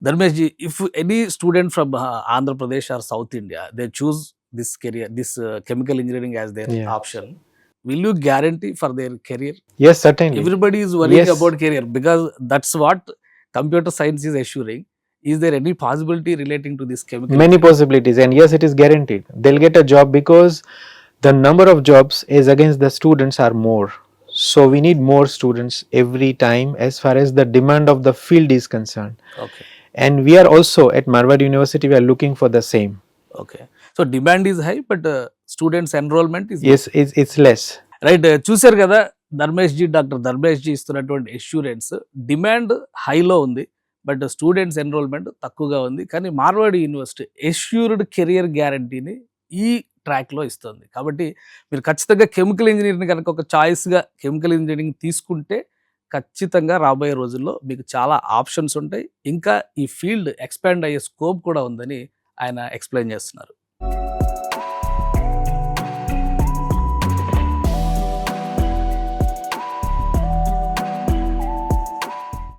Dharmesh ji, if any student from Andhra Pradesh or South India, they choose this career, this chemical engineering as their Yeah. option, will you guarantee for their career? Yes, certainly. Everybody is worrying Yes. about career because that's what computer science is assuring. Is there any possibility relating to this chemical Many engineering? possibilities, and yes, it is guaranteed. They'll get a job because the number of jobs is against the students are more. So we need more students every time as far as the demand of the field is concerned. Okay. And we are also at Marward University, we are looking for the same. Okay. So demand is high, but students enrollment is Yes, it's less. Right. చూశారు కదా Dharmesh ji, doctor Dharmesh ji ఇస్తున్నటువంటి assurance. Demand హైలో ఉంది, but students enrolment తక్కువగా ఉంది. కానీ Marwadi university assured career గ్యారంటీని ఈ ట్రాక్లో ఇస్తుంది. కాబట్టి మీరు ఖచ్చితంగా కెమికల్ ఇంజనీరింగ్ కనుక ఒక చాయిస్గా కెమికల్ ఇంజనీరింగ్ తీసుకుంటే ఖచ్చితంగా రాబోయే రోజుల్లో మీకు చాలా ఆప్షన్స్ ఉంటాయి. ఇంకా ఈ ఫీల్డ్ ఎక్స్పాండ్ అయ్యే స్కోప్ కూడా ఉందని ఆయన ఎక్స్ప్లెయిన్ చేస్తున్నారు.